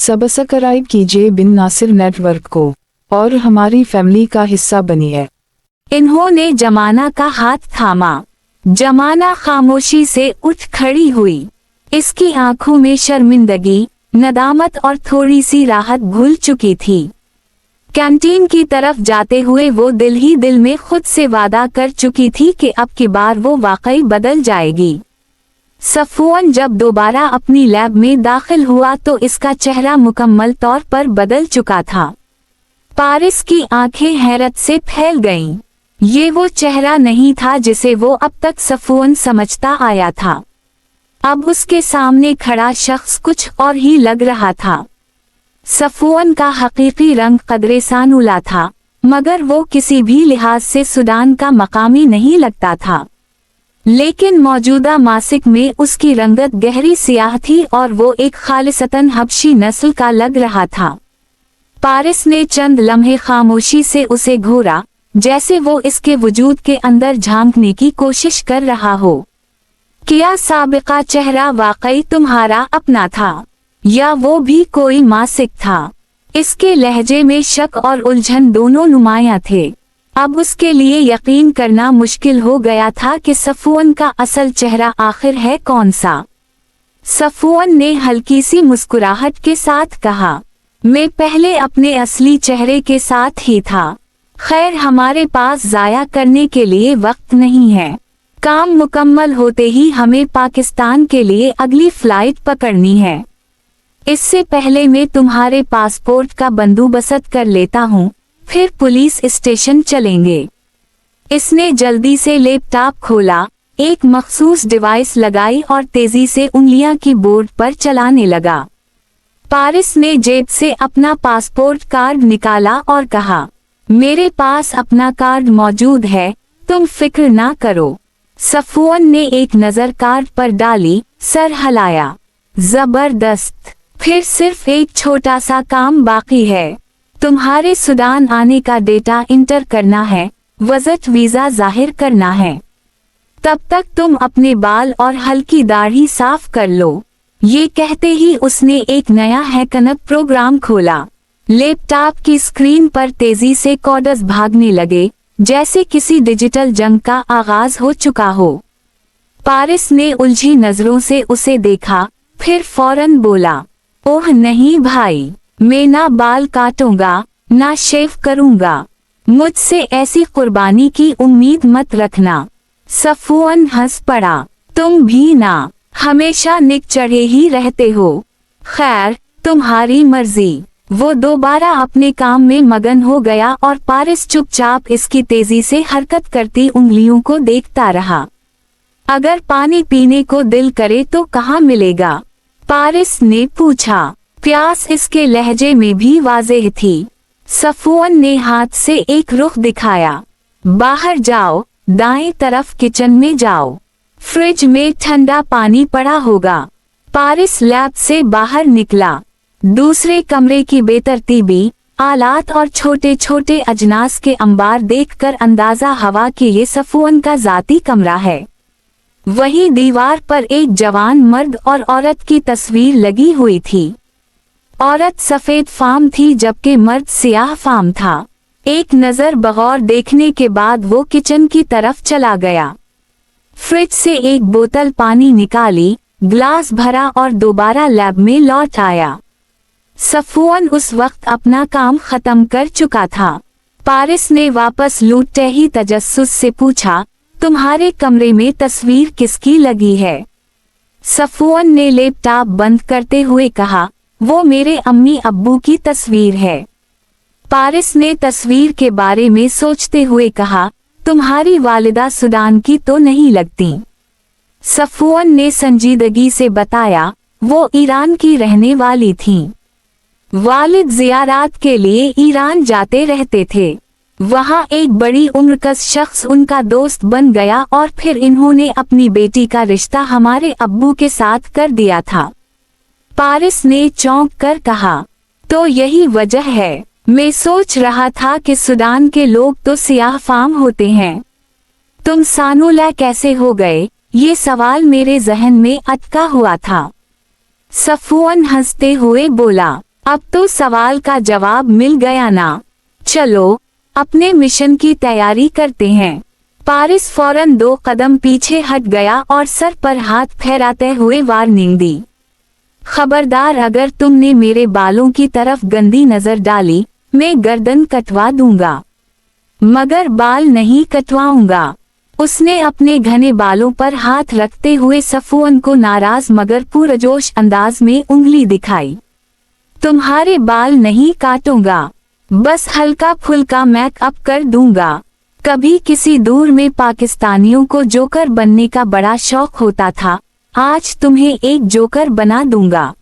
Subscribe कीजिए बिन Nasir network को और हमारी फैमिली का हिस्सा बनिए। इन्होंने जमाना का हाथ थामा। जमाना खामोशी से उठ खड़ी हुई। इसकी आंखों में शर्मिंदगी, नदामत और थोड़ी सी राहत घुल चुकी थी। कैंटीन की तरफ जाते हुए वो दिल ही दिल में खुद से वादा कर चुकी थी कि अब की बार वो वाकई बदल जाएगी। सफवान जब दोबारा अपनी लैब में दाखिल हुआ तो इसका चेहरा मुकम्मल तौर पर बदल चुका था। पारिस की आंखें हैरत से फैल गईं। ये वो चेहरा नहीं था जिसे वो अब तक सफवान समझता आया था। अब उसके सामने खड़ा शख्स कुछ और ही लग रहा था। सफवान का हकीकी रंग कदरे सानुला था, मगर वो किसी भी लिहाज से सूडान का मकामी नहीं लगता था। लेकिन मौजूदा मासिक में उसकी रंगत गहरी सियाह थी और वो एक खालिसतन हबशी नस्ल का लग रहा था। पारिस ने चंद लम्हे खामोशी से उसे घूरा, जैसे वो इसके वजूद के अंदर झांकने की कोशिश कर रहा हो। क्या साबिका चेहरा वाकई तुम्हारा अपना था, या वो भी कोई मासिक था? इसके लहजे में शक और उलझन दोनों नुमायां थे। अब उसके लिए यकीन करना मुश्किल हो गया था कि सफवान का असल चेहरा आखिर है कौन सा। सफवान ने हल्की सी मुस्कुराहट के साथ कहा, मैं पहले अपने असली चेहरे के साथ ही था। खैर, हमारे पास जाया करने के लिए वक्त नहीं है। काम मुकम्मल होते ही हमें पाकिस्तान के लिए अगली फ्लाइट पकड़नी है। इससे पहले मैं तुम्हारे पासपोर्ट का बंदोबस्त कर लेता हूँ, फिर पुलिस स्टेशन चलेंगे। इसने जल्दी से लैपटॉप खोला, एक मखसूस डिवाइस लगाई और तेजी से उंगलियां कीबोर्ड पर चलाने लगा। पारिस ने जेब से अपना पासपोर्ट कार्ड निकाला और कहा, मेरे पास अपना कार्ड मौजूद है, तुम फिक्र ना करो। सफवान ने एक नजर कार्ड पर डाली, सर हिलाया। जबरदस्त, फिर सिर्फ एक छोटा सा काम बाकी है। तुम्हारे सूडान आने का डेटा इंटर करना है, विजिट वीजा जाहिर करना है। तब तक तुम अपने बाल और हल्की दाढ़ी साफ कर लो। ये कहते ही उसने एक नया हैकनप प्रोग्राम खोला। लैपटॉप की स्क्रीन पर तेजी से कोड्स भागने लगे, जैसे किसी डिजिटल जंग का आगाज हो चुका हो। पारिस ने उलझी नजरों से उसे देखा, फिर फौरन बोला, ओह नहीं भाई, मैं ना बाल काटूंगा, ना शेव करूंगा। मुझसे ऐसी कुर्बानी की उम्मीद मत रखना। सफवान हंस पड़ा, तुम भी ना, हमेशा निक चढ़े ही रहते हो। खैर, तुम्हारी मर्जी। वो दोबारा अपने काम में मगन हो गया और पारिस चुपचाप इसकी तेजी से हरकत करती उंगलियों को देखता रहा। अगर पानी पीने को दिल करे तो कहाँ मिलेगा? पारिस ने पूछा। प्यास इसके लहजे में भी वाज़ेह थी। सफवान ने हाथ से एक रुख दिखाया, बाहर जाओ, दाएं तरफ किचन में जाओ, फ्रिज में ठंडा पानी पड़ा होगा। पारिस लैब से बाहर निकला। दूसरे कमरे की बेतरतीबी, आलात और छोटे छोटे अजनास के अंबार देखकर अंदाजा हवा कि ये सफवान का जाती कमरा है। वहीं दीवार पर एक जवान मर्द और औरत की तस्वीर लगी हुई थी। औरत सफेद फाम थी जबकि मर्द सियाह फाम था। एक नजर बगौर देखने के बाद वो किचन की तरफ चला गया। फ्रिज से एक बोतल पानी निकाली, ग्लास भरा और दोबारा लैब में लौट आया। सफवान उस वक्त अपना काम खत्म कर चुका था। पारिस ने वापस लौटते ही तजस्सुस से पूछा, तुम्हारे कमरे में तस्वीर किसकी लगी है? सफवान ने लैपटॉप बंद करते हुए कहा, वो मेरे अम्मी अब्बू की तस्वीर है। पारिस ने तस्वीर के बारे में सोचते हुए कहा, तुम्हारी वालिदा सूडान की तो नहीं लगती। सफवान ने संजीदगी से बताया, वो ईरान की रहने वाली थीं। वालिद ज़ियारात के लिए ईरान जाते रहते थे। वहाँ एक बड़ी उम्रकस शख्स उनका दोस्त बन गया और फिर इन्होंने अपनी बेटी का रिश्ता हमारे अब्बू के साथ कर दिया था। पारिस ने चौंक कर कहा, तो यही वजह है। मैं सोच रहा था कि सूडान के लोग तो सियाह फाम होते हैं। तुम सानुला कैसे हो गए? ये सवाल मेरे जहन में अटका हुआ था। सफवान हंसते हुए बोला, अब तो सवाल का जवाब मिल गया ना। चलो अपने मिशन की तैयारी करते हैं। पारिस फौरन 2 कदम पीछे हट गया और सर पर हाथ फेराते हुए वार्निंग दी। खबरदार, अगर तुमने मेरे बालों की तरफ गंदी नजर डाली, मैं गर्दन कटवा दूंगा, मगर बाल नहीं कटवाऊंगा। उसने अपने घने बालों पर हाथ रखते हुए सफुअन को नाराज मगर पुरजोश अंदाज में उंगली दिखाई। तुम्हारे बाल नहीं काटूंगा, बस हल्का फुल्का मेकअप कर दूंगा। कभी किसी दूर में पाकिस्तानियों को जोकर बनने का बड़ा शौक होता था, आज तुम्हें एक जोकर बना दूंगा,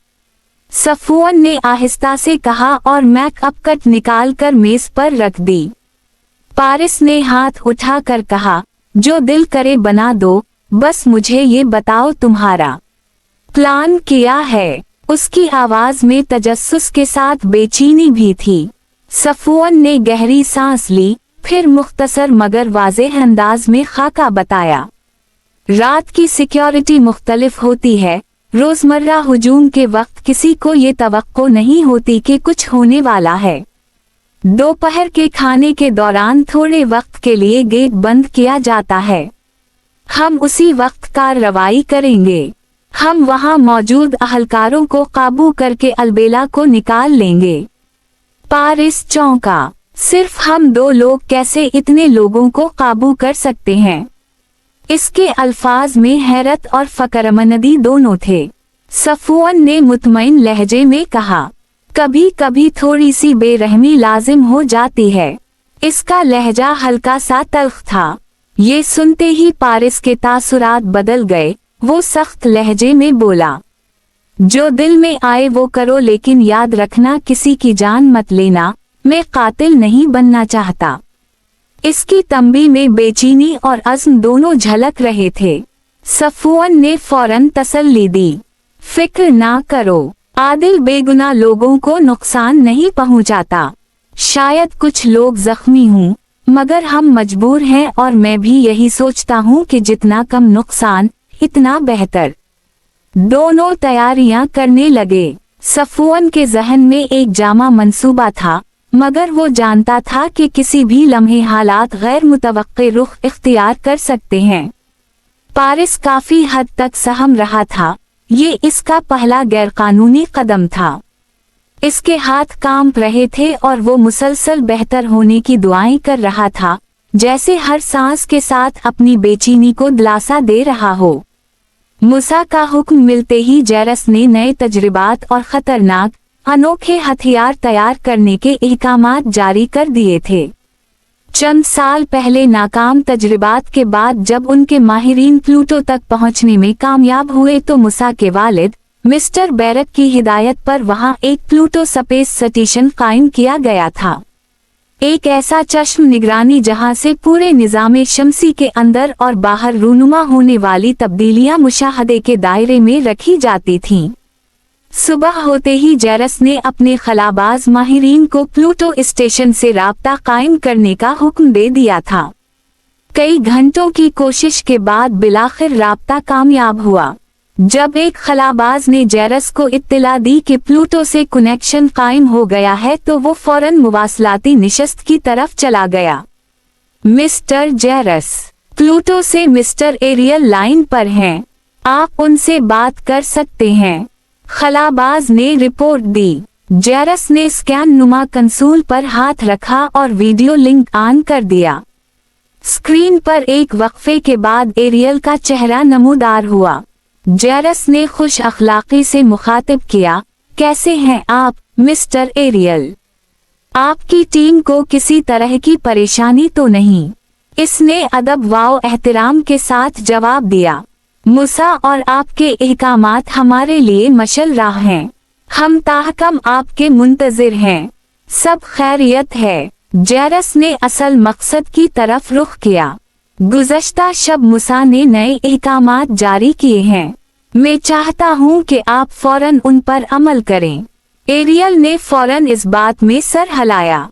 सफुअन ने आहिस्ता से कहा और मेकअप कट निकाल कर मेज पर रख दी। पारिस ने हाथ उठाकर कहा, जो दिल करे बना दो, बस मुझे ये बताओ तुम्हारा प्लान क्या है। उसकी आवाज में तजस्सुस के साथ बेचैनी भी थी। सफुअन ने गहरी सांस ली, फिर मुख्तसर मगर वाज़ेह अंदाज में खाका बताया। रात की सिक्योरिटी मुख्तलिफ होती है। रोजमर्रा हुजूम के वक्त किसी को ये तवक्को नहीं होती कि कुछ होने वाला है। दोपहर के खाने के दौरान थोड़े वक्त के लिए गेट बंद किया जाता है। हम उसी वक्त कार्रवाई करेंगे। हम वहां मौजूद अहलकारों को काबू करके अलबेला को निकाल लेंगे। पारिस चौंका। सिर्फ हम 2 लोग कैसे इतने लोगों को काबू कर सकते हैं? इसके अल्फाज में हैरत और फकरमंदी दोनों थे। सफुअन ने मुतमईन लहजे में कहा, कभी कभी थोड़ी सी बेरहमी लाजिम हो जाती है। इसका लहजा हल्का सा तल्ख था। ये सुनते ही पारिस के तासुरात बदल गए। वो सख्त लहजे में बोला, जो दिल में आए वो करो, लेकिन याद रखना किसी की जान मत लेना। मैं कातिल नहीं बनना चाहता। इसकी तंबी में बेचैनी और अज़्म दोनों झलक रहे थे। सफुअन ने फौरन तसल्ली दी, फिक्र ना करो, आदिल बेगुनाह लोगों को नुकसान नहीं पहुंचाता। शायद कुछ लोग जख्मी हों, मगर हम मजबूर हैं और मैं भी यही सोचता हूं कि जितना कम नुकसान इतना बेहतर। दोनों तैयारियां करने लगे। सफुअन के जहन में एक जामा मंसूबा था, मगर वो जानता था कि किसी भी लम्हे हालात गैर मुतवक्के रुख इख्तियार कर सकते हैं। पारिस काफी हद तक सहम रहा था। ये इसका पहला गैरकानूनी कदम था। इसके हाथ कांप रहे थे और वो मुसलसल बेहतर होने की दुआएं कर रहा था, जैसे हर सांस के साथ अपनी बेचैनी को दिलासा दे रहा हो। मूसा का हुक्म मिलते ही जैरस ने नए तजर्बात और खतरनाक अनोखे हथियार तैयार करने के अहकामात जारी कर दिए थे। चंद साल पहले नाकाम तजर्बात के बाद जब उनके माहिरीन प्लूटो तक पहुंचने में कामयाब हुए तो मूसा के वालिद मिस्टर बैरक की हिदायत पर वहां एक प्लूटो स्पेस स्टेशन कायम किया गया था। एक ऐसा चश्म निगरानी जहां से पूरे निज़ामे शमसी के अंदर और बाहर रूनुमा होने वाली तब्दीलियां मुशाहदे के दायरे में रखी जाती थीं। सुबह होते ही जैरस ने अपने खलाबाज माहिरीन को प्लूटो स्टेशन से राब्ता कायम करने का हुक्म दे दिया था। कई घंटों की कोशिश के बाद बिलाखिर राब्ता कामयाब हुआ। जब एक खलाबाज ने जैरस को इत्तला दी कि प्लूटो से कनेक्शन कायम हो गया है तो वो फौरन मुवासलाती निशस्त की तरफ चला गया। मिस्टर जैरस, प्लूटो से मिस्टर एरियल लाइन पर हैं, आप उनसे बात कर सकते हैं, खलाबाज ने रिपोर्ट दी। जैरस ने स्कैन नुमा कंसोल पर हाथ रखा और वीडियो लिंक ऑन कर दिया। स्क्रीन पर एक वक्फे के बाद एरियल का चेहरा नमूदार हुआ। जैरस ने खुश अखलाकी से मुखातिब किया, कैसे हैं आप मिस्टर एरियल? आपकी टीम को किसी तरह की परेशानी तो नहीं? इसने अदब वाओ एहतराम के साथ जवाब दिया, मूसा और आपके अहकामात हमारे लिए मशल राह हैं। हम ताहकम आपके मुंतजिर हैं। सब खैरियत है। जैरस ने असल मकसद की तरफ रुख किया। गुज़श्ता शब मूसा ने नए अहकामात जारी किए हैं। मैं चाहता हूं कि आप फौरन उन पर अमल करें। एरियल ने फौरन इस बात में सर हिलाया।